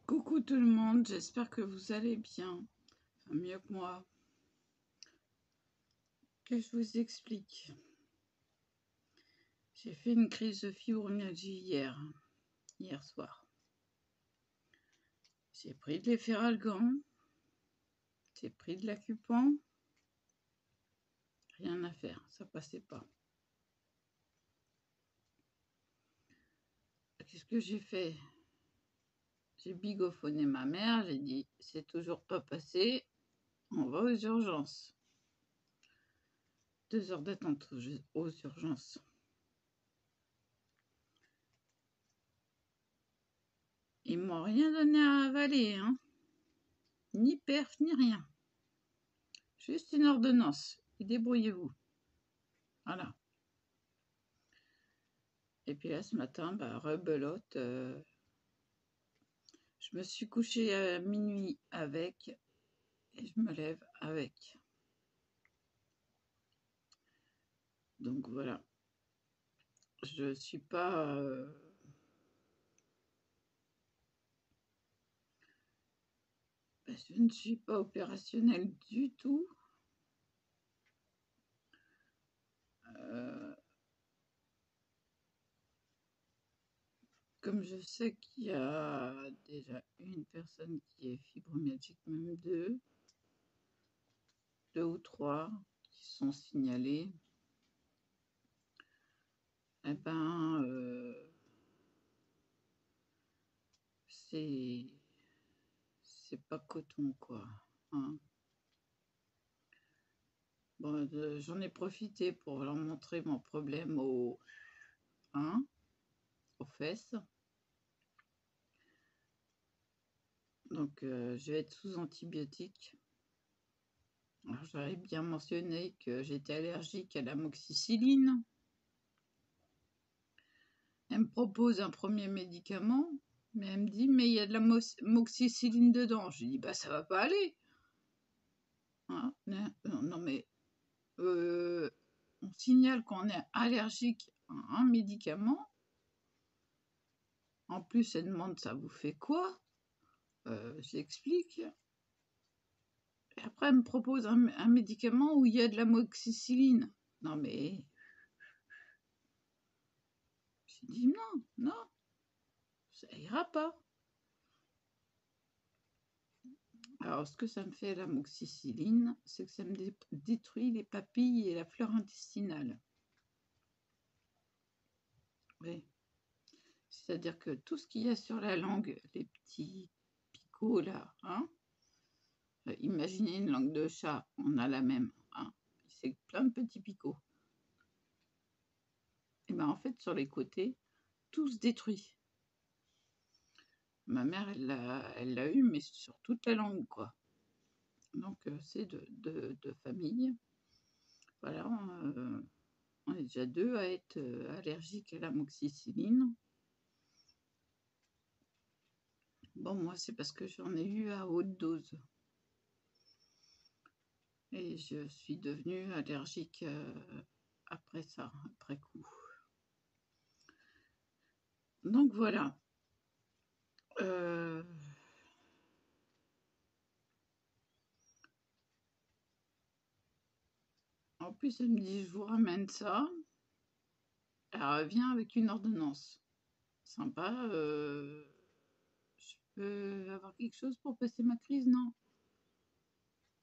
Coucou tout le monde, j'espère que vous allez bien, enfin, mieux que moi. Que je vous explique. J'ai fait une crise de fibromyalgie hier soir. J'ai pris de l'efferalgan, j'ai pris de l'Acupan, rien à faire, ça passait pas. Qu'est-ce que j'ai fait? J'ai bigophoné ma mère, j'ai dit c'est toujours pas passé, on va aux urgences. 2 heures d'attente aux urgences. Ils m'ont rien donné à avaler, hein. Ni perf, ni rien. Juste une ordonnance. Et débrouillez-vous. Voilà. Et puis là, ce matin, rebelote. Je me suis couchée à minuit avec. Et je me lève avec. Donc voilà. Je suis pas... je ne suis pas opérationnelle du tout. Comme je sais qu'il y a déjà une personne qui est fibromyalgique, même deux ou trois qui sont signalés, eh ben, c'est pas coton, quoi. Hein. Bon, j'en ai profité pour leur montrer mon problème aux fesses. Donc, je vais être sous antibiotiques. Alors, j'avais bien mentionné que j'étais allergique à l'amoxicilline. Elle me propose un premier médicament, mais elle me dit, mais il y a de l'amoxicilline dedans. Je lui dis, ça va pas aller. Hein, non, mais on signale qu'on est allergique à un médicament. En plus, elle demande, ça vous fait quoi? J'explique. Et après, elle me propose un médicament où il y a de l'amoxicilline. Non, mais... J'ai dit non, ça ira pas. Alors, ce que ça me fait, l'amoxicilline, c'est que ça me détruit les papilles et la flore intestinale. Oui. C'est-à-dire que tout ce qu'il y a sur la langue, les petits picots là, imaginez une langue de chat, on a la même, c'est plein de petits picots. Et bien en fait, sur les côtés, tout se détruit. Ma mère, elle l'a eu, mais sur toute la langue, quoi. Donc, c'est de famille. Voilà, on est déjà deux à être allergiques à l'amoxicilline. Bon, moi, c'est parce que j'en ai eu à haute dose. Et je suis devenue allergique après ça, après coup. Donc, voilà. En plus, elle me dit, je vous ramène ça. Elle revient avec une ordonnance. Sympa. Je peux avoir quelque chose pour passer ma crise? Non.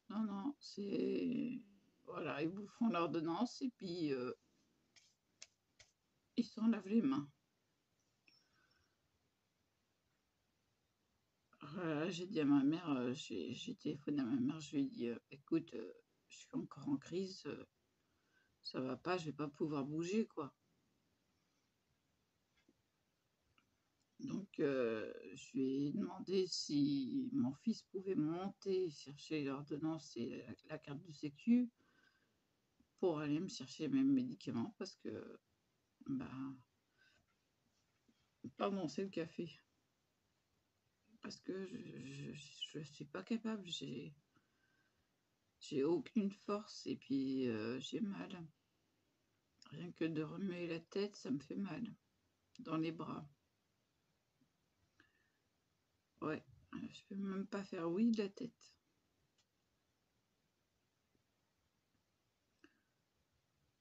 Non, c'est... Voilà, ils vous font l'ordonnance et puis ils s'en lavent les mains. J'ai dit à ma mère, j'ai téléphoné à ma mère, je lui ai dit, écoute, je suis encore en crise, ça va pas, je vais pas pouvoir bouger, quoi. Donc, je lui ai demandé si mon fils pouvait monter, chercher l'ordonnance et la carte de sécu pour aller me chercher mes médicaments parce que, pardon, c'est le café. parce que je suis pas capable, j'ai aucune force et puis j'ai mal. Rien que de remuer la tête, ça me fait mal dans les bras. Ouais, je peux même pas faire oui de la tête.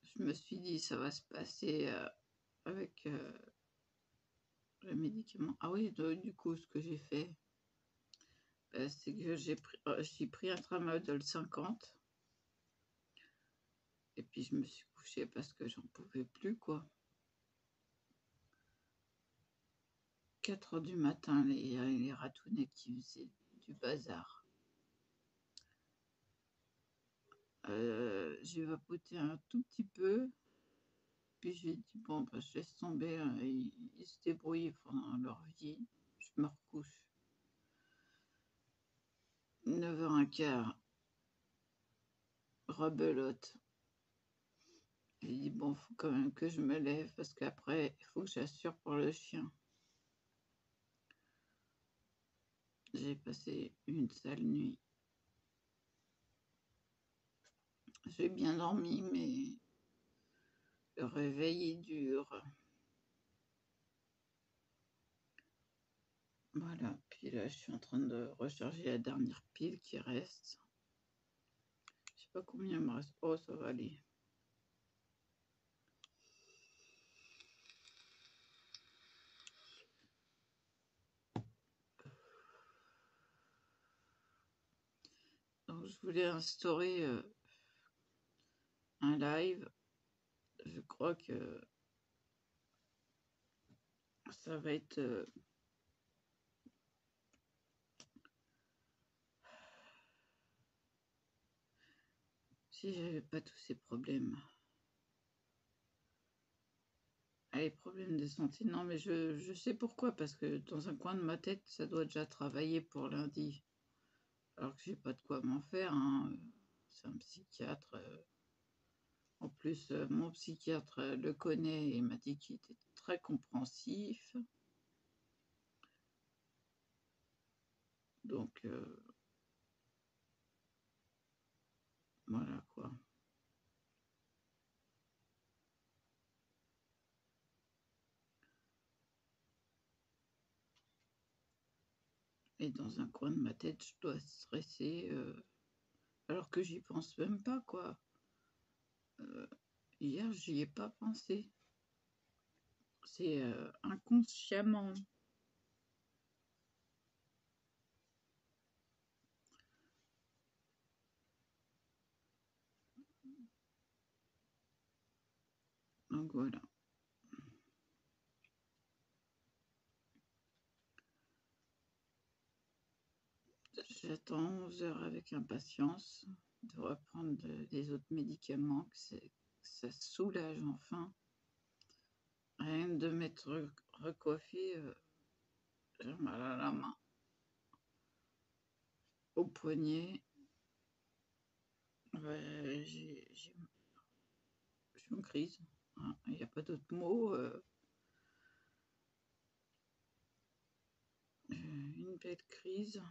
Je me suis dit, ça va se passer avec le médicament. Ah oui, du coup, ce que j'ai fait, c'est que j'ai pris un tramadol 50. Et puis je me suis couchée parce que j'en pouvais plus, quoi. 4 heures du matin, les ratounets qui faisaient du bazar. J'ai vapoté un tout petit peu. Puis j'ai dit, bon, bah, je laisse tomber, hein, ils se débrouillent pendant leur vie. Je me recouche. 9h15, rebelote. J'ai dit, bon, faut quand même que je me lève parce qu'après, il faut que j'assure pour le chien. J'ai passé une sale nuit. J'ai bien dormi, mais le réveil est dur. Voilà, puis là, je suis en train de recharger la dernière pile qui reste. Je sais pas combien il me reste. Oh, ça va aller. Donc, je voulais instaurer un live. Je crois que ça va être... si j'avais pas tous ces problèmes. Ah, les problèmes de santé, non, mais je sais pourquoi, parce que dans un coin de ma tête, ça doit déjà travailler pour lundi. Alors que j'ai pas de quoi m'en faire, hein. C'est un psychiatre. En plus, mon psychiatre le connaît et m'a dit qu'il était très compréhensif. Donc, voilà quoi. Et dans un coin de ma tête, je dois stresser, alors que j'y pense même pas, quoi. Hier, j'y ai pas pensé. C'est inconsciemment. Donc voilà. J'attends 11 heures avec impatience de reprendre des autres médicaments, que ça soulage enfin. Rien de m'être recoiffé, j'ai mal à la main, au poignet. Ouais, je suis en crise. Hein, il n'y a pas d'autre mot. Une belle crise.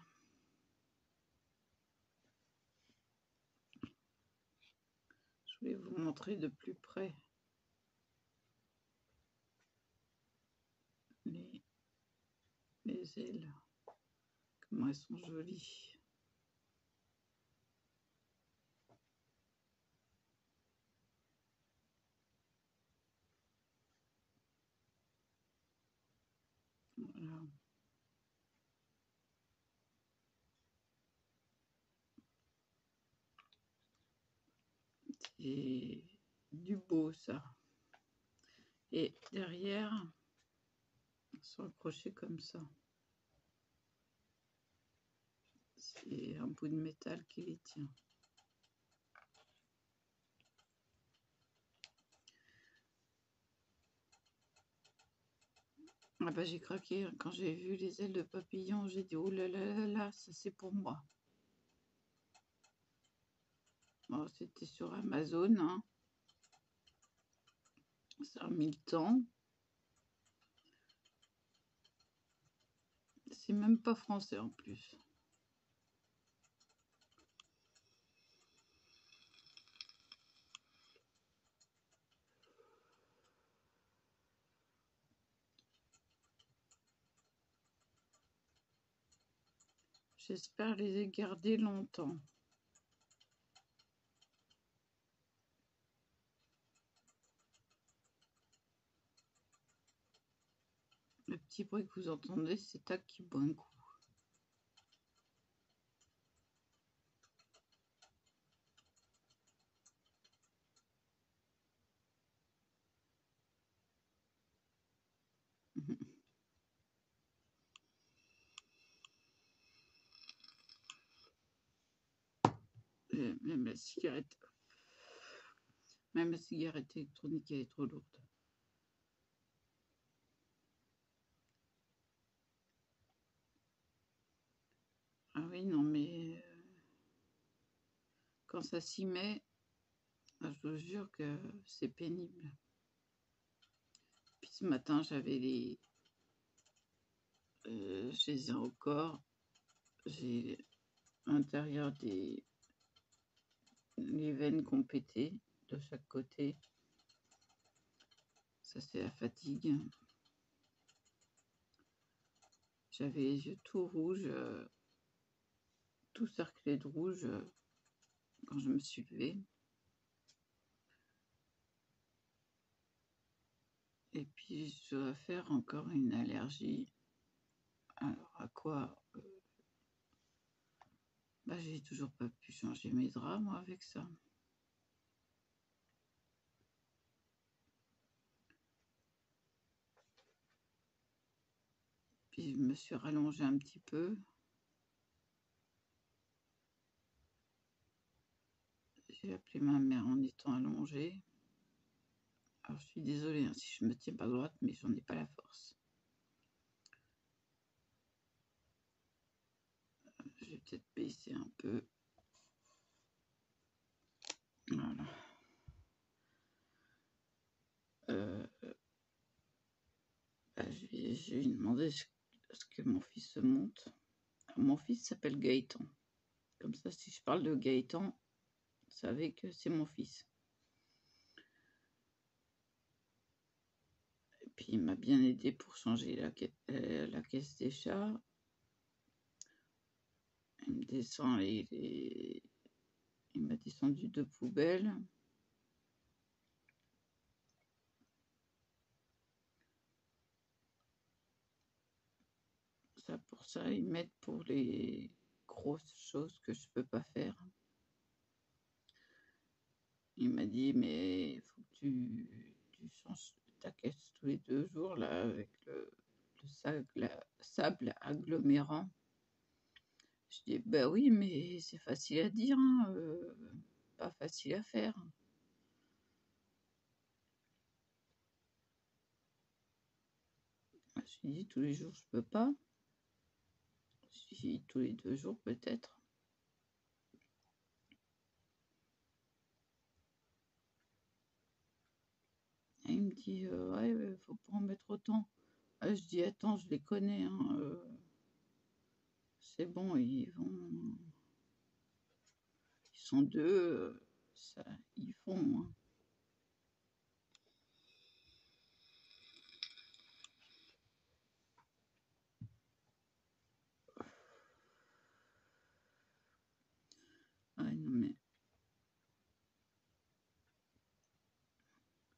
Je vais vous montrer de plus près les ailes, comment elles sont jolies. Voilà. C'est du beau ça. Et derrière, ils sont accrochés comme ça. C'est un bout de métal qui les tient. Ah bah j'ai craqué hein. Quand j'ai vu les ailes de papillon, j'ai dit oh là là là là, ça c'est pour moi. Bon, c'était sur Amazon, hein. Ça a mis le temps. C'est même pas français en plus. J'espère les garder longtemps. Le petit bruit que vous entendez, c'est Tac qui boit un coup. Même la cigarette électronique, elle est trop lourde. Ah oui, non, mais quand ça s'y met, je vous jure que c'est pénible. Puis ce matin, j'avais les... je les ai encore. J'ai l'intérieur des... les veines qui ont pété de chaque côté. Ça, c'est la fatigue. J'avais les yeux tout rouges, tout cerclés de rouge quand je me suis levée. Et puis, je dois faire encore une allergie. Alors, à quoi j'ai toujours pas pu changer mes draps, moi, avec ça. Puis, je me suis rallongée un petit peu. J'ai appelé ma mère en étant allongée. Alors, je suis désolée hein, si je me tiens pas droite, mais j'en ai pas la force. Je vais peut-être baisser un peu. Voilà. Je vais lui demander ce que mon fils se monte. Alors, mon fils s'appelle Gaëtan. Comme ça, si je parle de Gaëtan, vous savez que c'est mon fils. Et puis, il m'a bien aidé pour changer la caisse des chats. Il me descend il m'a descendu 2 poubelles. Ça, pour ça, ils m'aident pour les grosses choses que je peux pas faire. Il m'a dit, mais il faut que tu changes ta caisse tous les 2 jours, là, avec le sable agglomérant. Je dis, bah oui, mais c'est facile à dire, hein, pas facile à faire. Je lui dis, tous les jours, je peux pas. Je dis, tous les 2 jours, peut-être. Et il me dit, ouais, faut pas en mettre autant. Je dis, attends, je les connais, hein, c'est bon, ils sont 2, ça, ils font, hein. Ouais, non, mais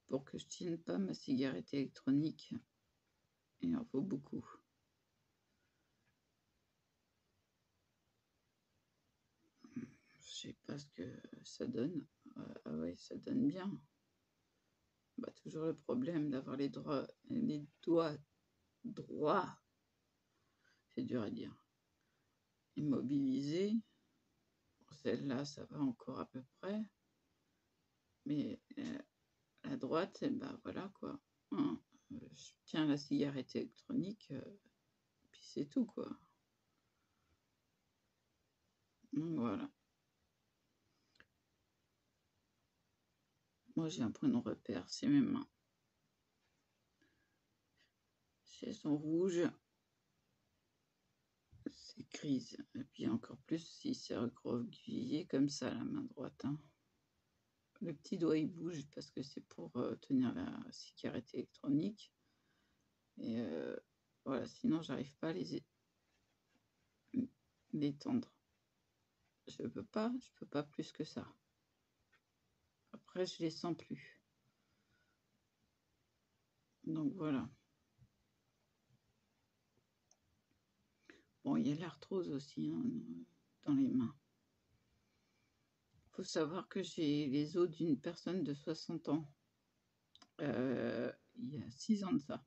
pour que je tienne pas ma cigarette électronique, il en faut beaucoup. Je sais pas ce que ça donne. Ah ouais, ça donne bien. Toujours le problème d'avoir les doigts droits, c'est dur à dire, immobilisés. Celle-là, ça va encore à peu près. Mais la droite, voilà quoi. Hein, je tiens la cigarette électronique, puis c'est tout quoi. Donc voilà. Moi j'ai un point de repère, c'est mes mains. Si elles sont rouges, ces crises. Et puis encore plus si c'est recroquevillé comme ça, la main droite, hein. Le petit doigt, il bouge parce que c'est pour tenir la cigarette électronique. Et voilà, sinon, j'arrive pas à les tendre. Je peux pas plus que ça. Après, je les sens plus. Donc voilà. Bon, il y a l'arthrose aussi, hein, dans les mains. Faut savoir que j'ai les os d'une personne de 60 ans. Il y a 6 ans de ça.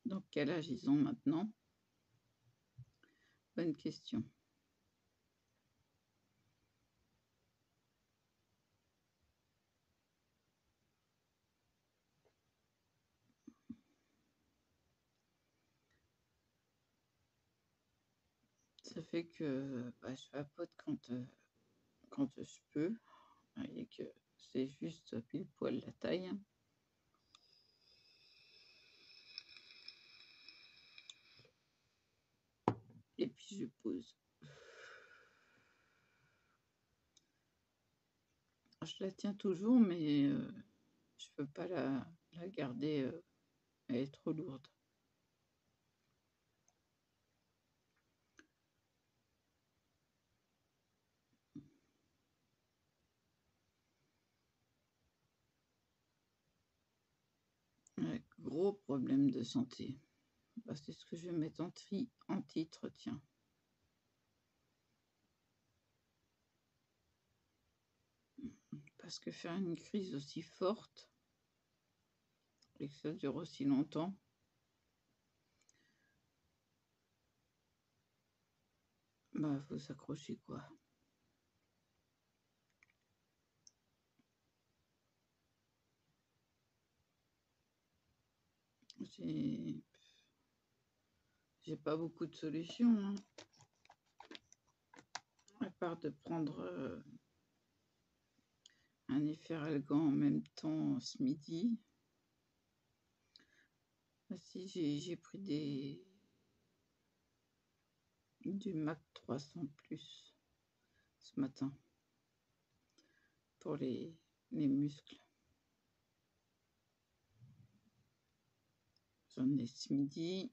Donc quel âge ils ont maintenant? Bonne question. Ça fait que je vapote quand je peux, et que c'est juste pile poil la taille. Et puis je pose. Je la tiens toujours, mais je peux pas la garder, elle est trop lourde. Ouais, gros problème de santé. C'est ce que je vais mettre en titre, tiens. Parce que faire une crise aussi forte et que ça dure aussi longtemps, faut s'accrocher, quoi. J'ai pas beaucoup de solutions, hein, à part de prendre un efferalgan en même temps ce midi. Si j'ai pris du MAC 300 plus ce matin pour les muscles. J'en ai ce midi.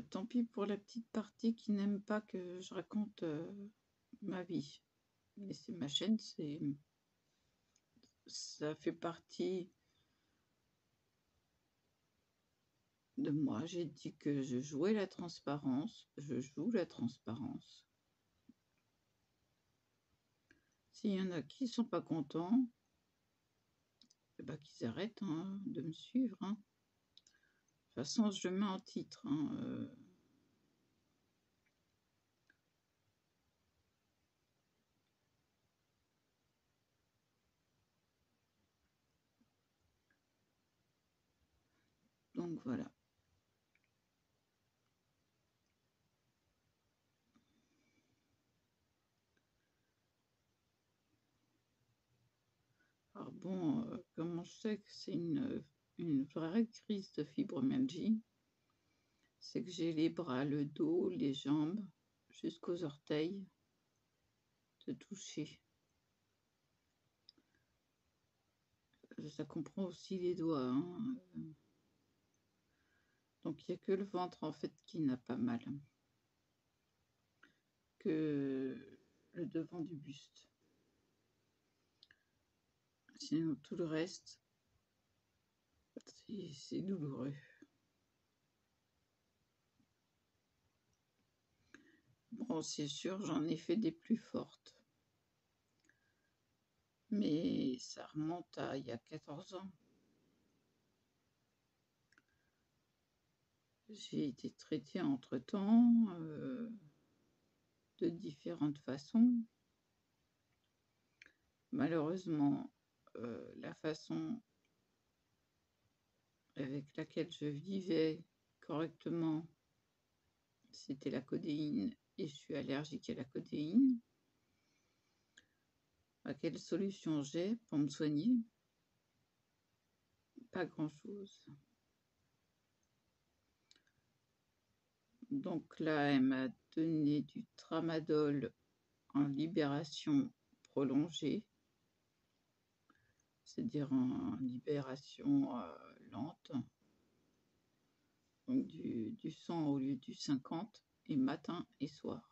Tant pis pour la petite partie qui n'aime pas que je raconte ma vie. Mais c'est ma chaîne, ça fait partie de moi. J'ai dit que je jouais la transparence, je joue la transparence. S'il y en a qui sont pas contents, qu'ils arrêtent, hein, de me suivre, hein. De toute façon, je mets en titre, hein, donc voilà. Alors bon, comment je sais que c'est une vraie crise de fibromyalgie? C'est que j'ai les bras, le dos, les jambes, jusqu'aux orteils, de toucher. Ça comprend aussi les doigts, hein. Donc il n'y a que le ventre en fait qui n'a pas mal, que le devant du buste. Sinon tout le reste, c'est douloureux. Bon, c'est sûr, j'en ai fait des plus fortes. Mais ça remonte à il y a 14 ans. J'ai été traitée entre-temps, de différentes façons. Malheureusement, la façon avec laquelle je vivais correctement, c'était la codéine et je suis allergique à la codéine. Quelle solution j'ai pour me soigner? Pas grand-chose. Donc là, elle m'a donné du tramadol en libération prolongée, c'est-à-dire en libération lente, donc du sang au lieu du 50, et matin et soir.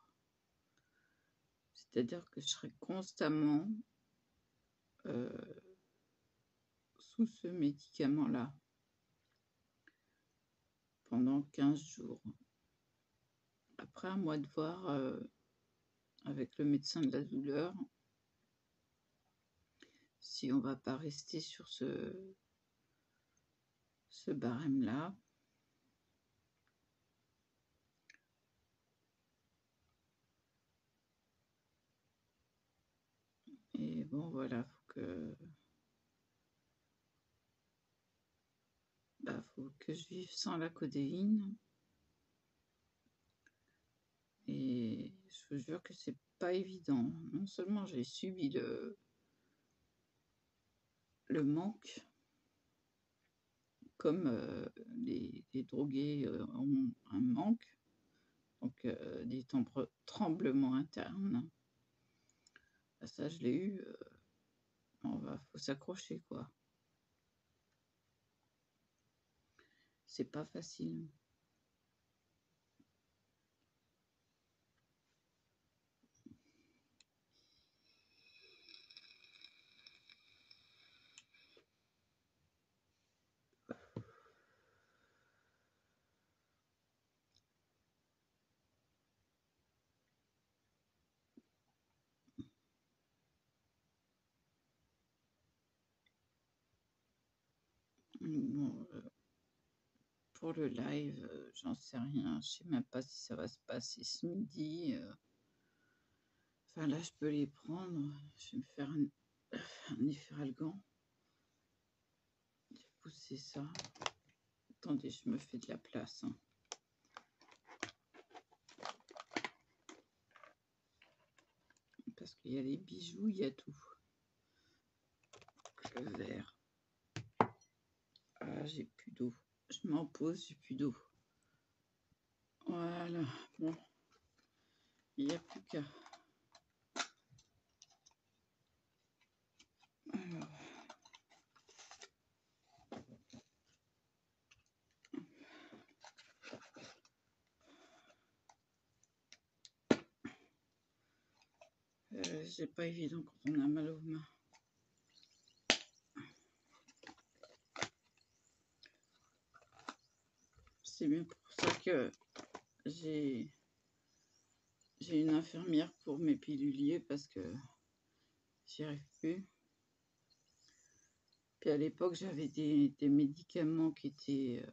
C'est-à-dire que je serai constamment sous ce médicament-là pendant 15 jours. Après, à moi de voir avec le médecin de la douleur si on va pas rester sur ce barème-là. Et bon, voilà, faut que je vive sans la codéine. Et je vous jure que c'est pas évident. Non seulement j'ai subi le manque, comme les drogués ont un manque, donc des tremblements internes. Ça, je l'ai eu. Faut s'accrocher, quoi. C'est pas facile. Bon, pour le live, j'en sais rien. Je sais même pas si ça va se passer ce midi. Enfin, là, je peux les prendre. Je vais me faire un efferalgan. J'ai poussé ça. Attendez, je me fais de la place. Hein. Parce qu'il y a les bijoux, il y a tout. Le verre. Ah, j'ai plus d'eau. Je m'en pose, j'ai plus d'eau. Voilà. Bon. Il n'y a plus qu'à. Alors. C'est pas évident quand on a mal aux mains. C'est bien pour ça que j'ai une infirmière pour mes piluliers parce que j'y arrive plus. Puis à l'époque, j'avais des médicaments qui étaient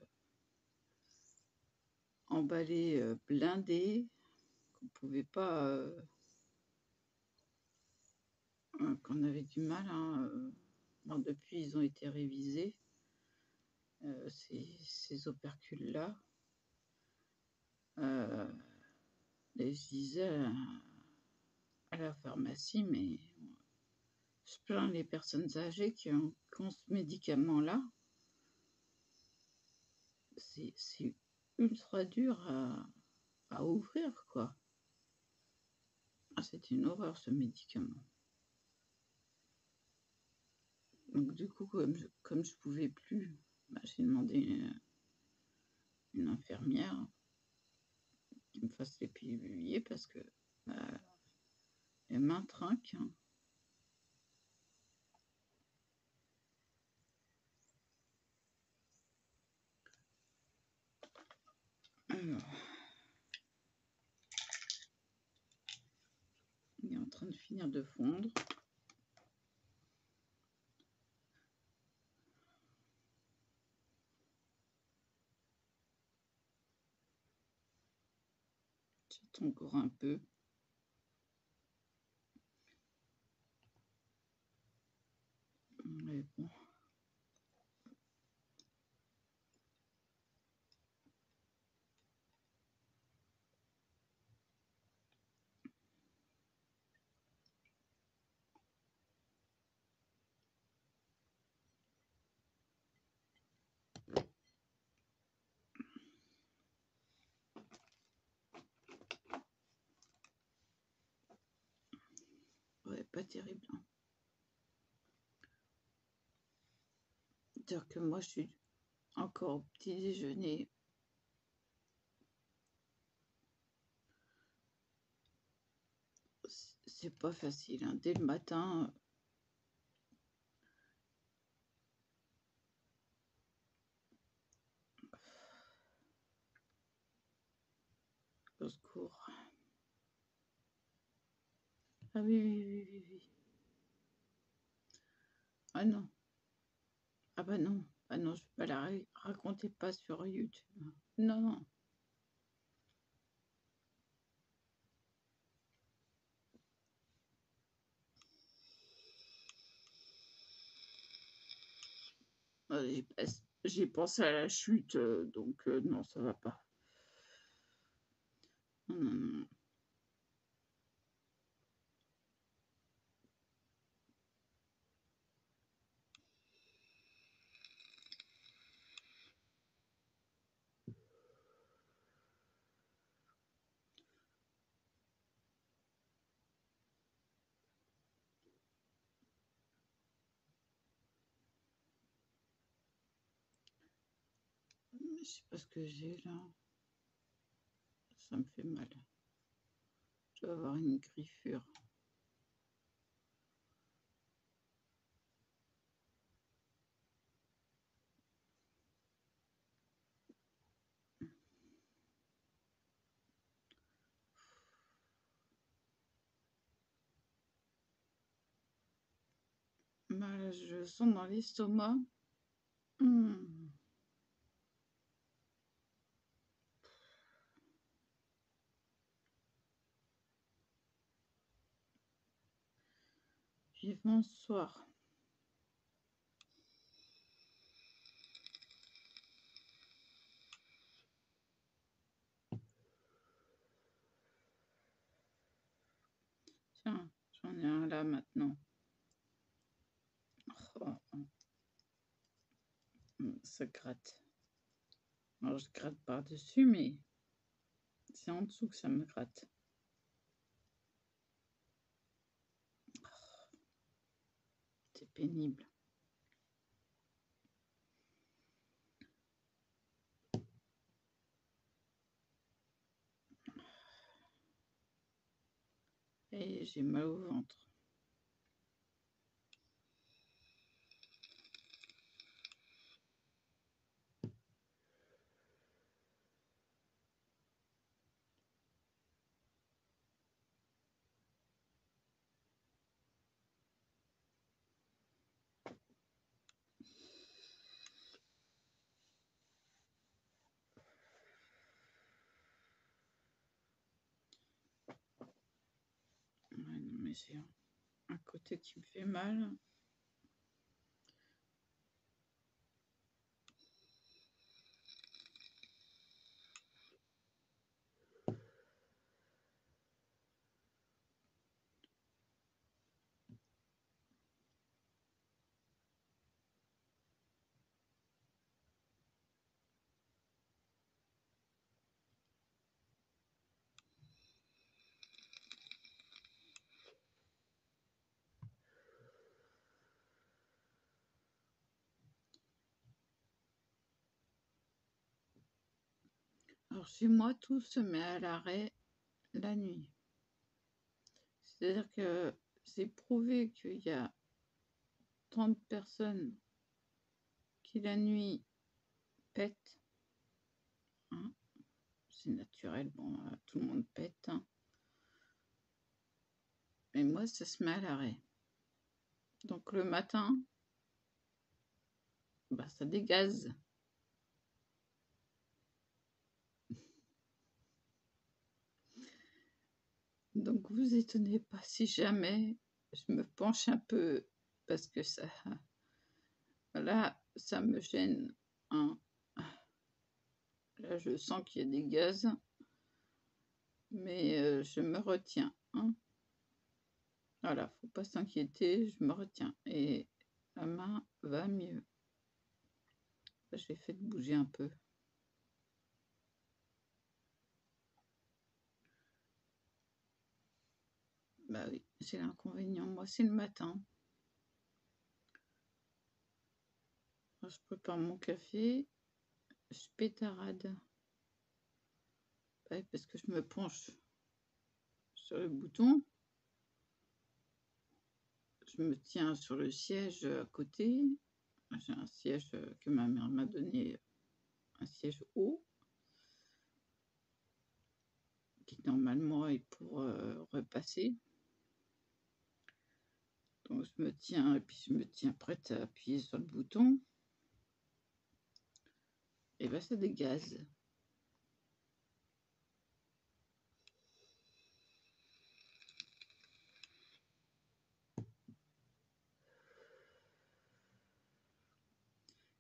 emballés, blindés, qu'on pouvait pas, qu'on avait du mal. Hein, bon, depuis, ils ont été révisés, ces opercules-là. Et je disais à la pharmacie, mais je plains les personnes âgées qui ont ce médicament-là. C'est ultra dur à ouvrir, quoi. C'est une horreur, ce médicament. Donc du coup, comme je pouvais plus, j'ai demandé une infirmière qui me fasse les piluliers parce que elle m'intrinque. Hein. Alors, il est en train de finir de fondre. J'attends encore un peu. Mais bon. pas terrible, hein. C'est-à-dire que moi, je suis encore au petit déjeuner. C'est pas facile, hein. Dès le matin, au secours. Ah oui, oui, oui, oui, oui. Ah non. Ah bah non. Ah non, je vais pas la raconter pas sur YouTube. Non, non. J'ai pensé à la chute, donc non, ça va pas. Non, non, non. Je sais pas ce que j'ai là. Ça me fait mal. Je dois avoir une griffure. Mal, je le sens dans l'estomac. Vivement ce soir. Tiens, j'en ai un là maintenant. Oh, ça gratte. Alors je gratte par-dessus, mais c'est en dessous que ça me gratte. C'est pénible. Et j'ai mal au ventre. Ouais, non, mais c'est un côté qui me fait mal. Alors chez moi, tout se met à l'arrêt la nuit. C'est-à-dire que c'est prouvé qu'il y a 30 personnes qui la nuit pètent. Hein. C'est naturel, bon, tout le monde pète. Hein. Mais moi, ça se met à l'arrêt. Donc le matin, bah, ça dégaze. Donc vous étonnez pas si jamais je me penche un peu parce que ça, là, ça me gêne. Hein. Là, je sens qu'il y a des gaz, mais je me retiens. Hein. Voilà, faut pas s'inquiéter, je me retiens. Et la main va mieux. J'ai fait de bouger un peu. Bah oui. C'est l'inconvénient. Moi, c'est le matin. Quand je prépare mon café, je pétarade. Ouais, parce que je me penche sur le bouton. Je me tiens sur le siège à côté. J'ai un siège que ma mère m'a donné, un siège haut, qui normalement est pour repasser. Donc je me tiens, et puis je me tiens prête à appuyer sur le bouton. Et ben ça dégaze.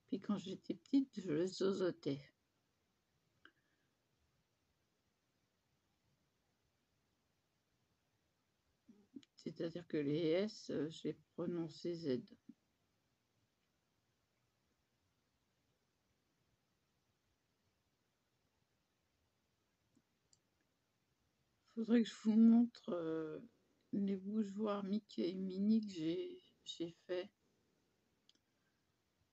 Puis quand j'étais petite, je le zozotais. C'est-à-dire que les S, j'ai prononcé Z. Faudrait que je vous montre les bougeoirs Mickey et Minnie que j'ai fait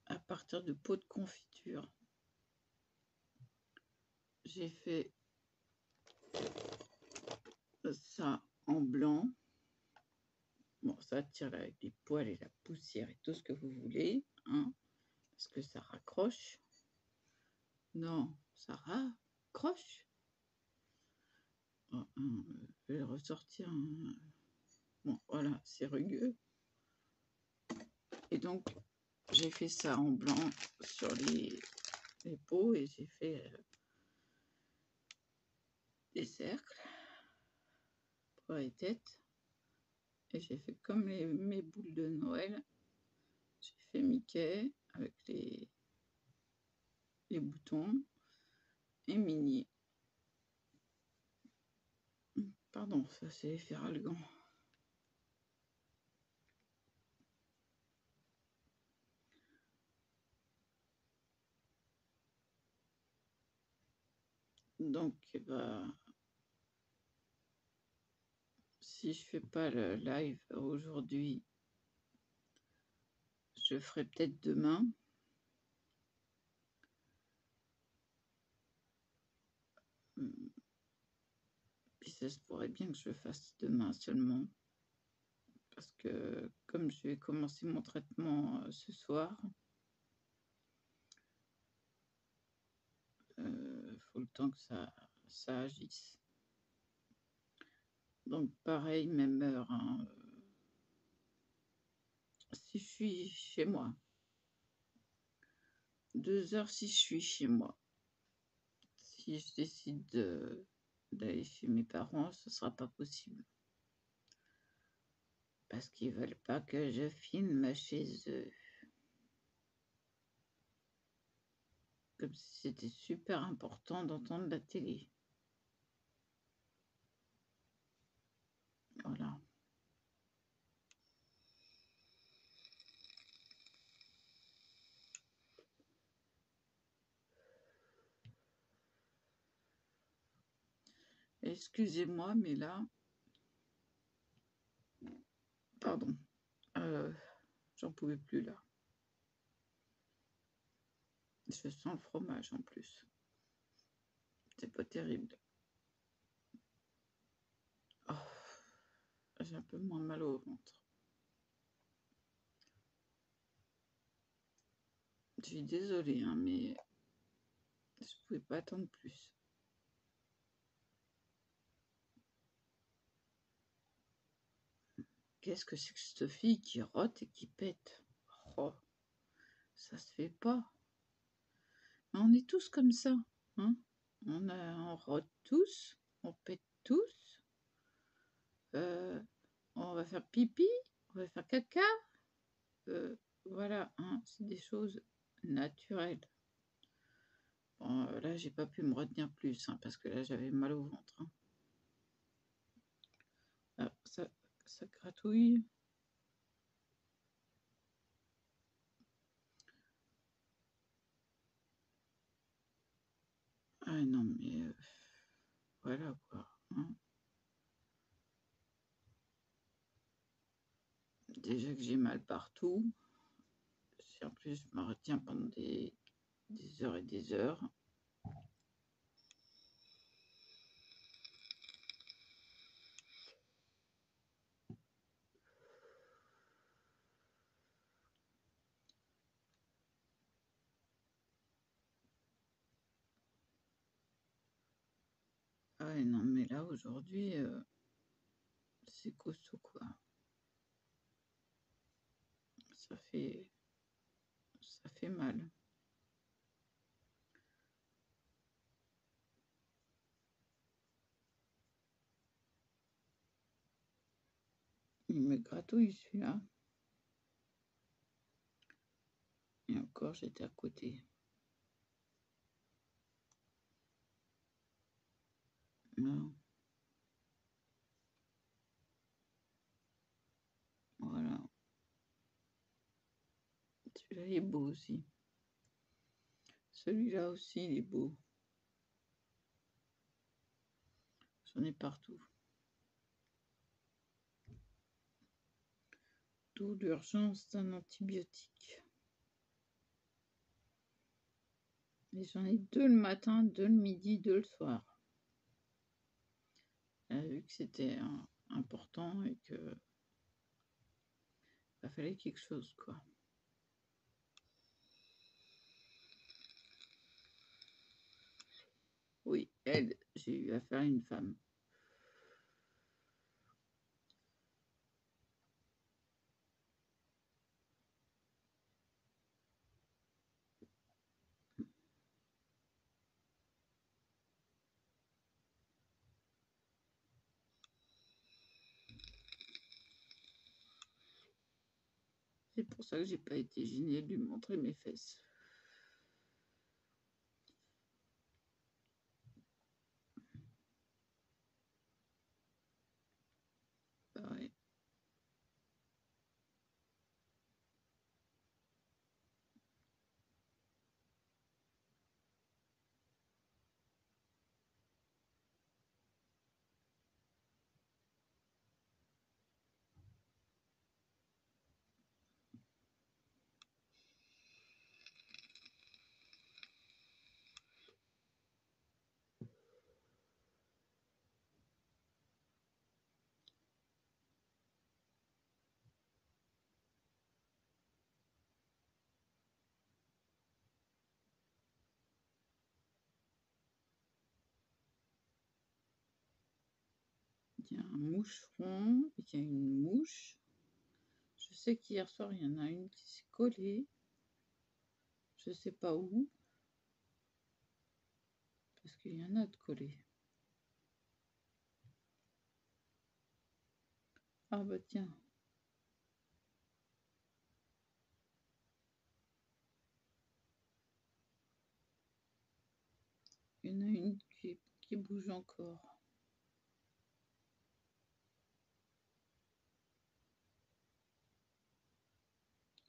à partir de pots de confiture. J'ai fait ça en blanc. Bon, ça tire avec les poils et la poussière et tout ce que vous voulez, hein, parce que ça raccroche. Non, ça raccroche. Oh, je vais le ressortir. Bon, voilà, c'est rugueux. Et donc, j'ai fait ça en blanc sur les pots et j'ai fait des cercles pour les têtes. Et j'ai fait comme mes boules de Noël. J'ai fait Mickey avec les boutons et Minnie. Pardon, ça c'est Feralgan. Donc, bah, si je fais pas le live aujourd'hui, je ferai peut-être demain. Puis ça se pourrait bien que je le fasse demain seulement. Parce que comme je vais commencer mon traitement ce soir, faut le temps que ça agisse. Donc pareil, même heure, hein, si je suis chez moi. 2 heures si je suis chez moi. Si je décide d'aller chez mes parents, ce sera pas possible. Parce qu'ils veulent pas que je filme chez eux. Comme si c'était super important d'entendre la télé. Voilà. Excusez-moi, mais là, pardon, j'en pouvais plus là. Je sens le fromage en plus. C'est pas terrible. Oh, j'ai un peu moins mal au ventre. Je suis désolée, hein, mais je pouvais pas attendre plus. Qu'est-ce que c'est que cette fille qui rote et qui pète? Oh, ça se fait pas. Mais on est tous comme ça, hein? On rote tous, on pète tous. On va faire pipi, on va faire caca. Voilà, hein, c'est des choses naturelles. Bon, là, j'ai pas pu me retenir plus, hein, parce que là, j'avais mal au ventre. Hein. Ah, ça gratouille. Ah non, mais voilà quoi. Hein. Déjà que j'ai mal partout. Si en plus je me retiens pendant des heures et des heures. Ah ouais, non, mais là, aujourd'hui, c'est costaud, quoi. Ça fait mal. Il me gratouille, celui-là. Et encore, j'étais à côté. Non. Voilà. Celui-là, il est beau aussi. Celui-là aussi, il est beau. J'en ai partout. D'où l'urgence d'un antibiotique. Et j'en ai 2 le matin, 2 le midi, 2 le soir. Vu que c'était important et que il fallait quelque chose, quoi. Oui, elle, j'ai eu affaire à une femme. C'est pour ça que j'ai pas été gênée de lui montrer mes fesses. Bah ouais. Il y a un moucheron, il y a une mouche. Je sais qu'hier soir, il y en a une qui s'est collée. Je sais pas où. Parce qu'il y en a de collées. Ah bah tiens. Il y en a une qui bouge encore.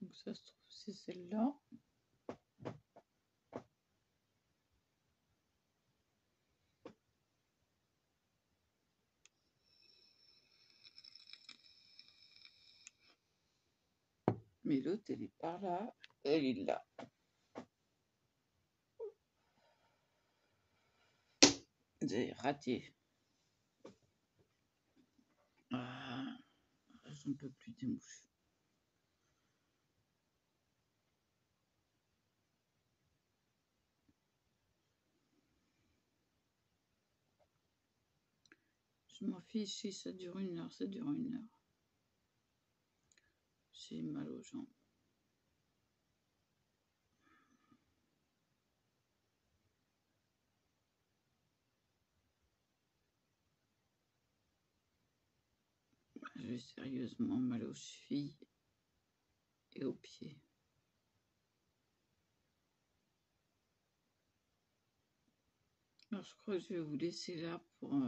Donc ça se trouve, c'est celle-là. Mais l'autre, elle est par là. Elle est là. J'ai raté. Ah, j'en peux plus des mouches. Je m'en fiche si ça dure 1 heure, ça dure 1 heure. J'ai mal aux jambes. J'ai sérieusement mal aux chevilles et aux pieds. Alors je crois que je vais vous laisser là pour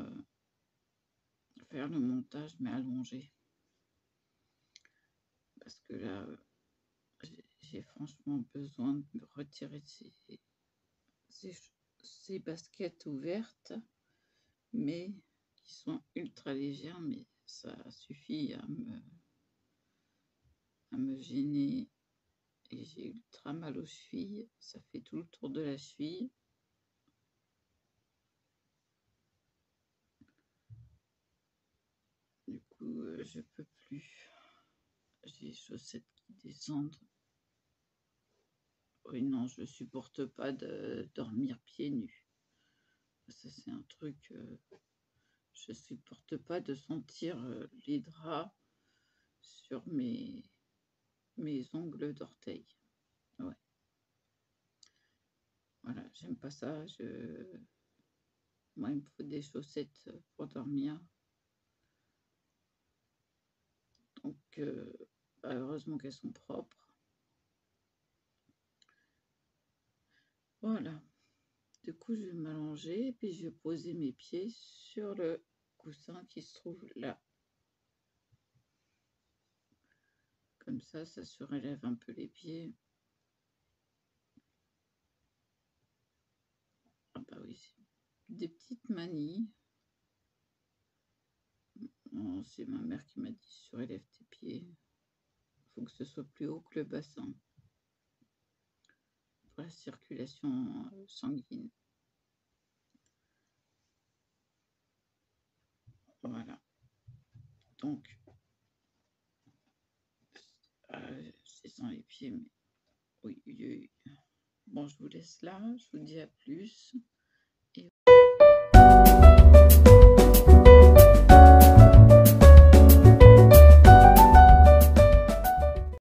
faire le montage, mais allongé. Parce que là, j'ai franchement besoin de me retirer ces baskets ouvertes, mais qui sont ultra légères, mais ça suffit à me à me gêner et j'ai ultra mal aux chevilles. Ça fait tout le tour de la cheville. Du coup, je peux plus. J'ai les chaussettes qui descendent. Oui, non, je supporte pas de dormir pieds nus. Ça, c'est un truc. Je supporte pas de sentir les draps sur mes ongles d'orteil. Ouais, voilà, j'aime pas ça. Moi, il me faut des chaussettes pour dormir. Donc, bah, heureusement qu'elles sont propres. Voilà. Du coup, je vais m'allonger et puis je vais poser mes pieds sur le coussin qui se trouve là. Comme ça surélève un peu les pieds. Ah bah oui, des petites manies. Oh, c'est ma mère qui m'a dit surélève tes pieds. Il faut que ce soit plus haut que le bassin pour la circulation sanguine. Voilà. Donc, c'est sans les pieds, mais oui, oui, oui. Bon, je vous laisse là. Je vous dis à plus.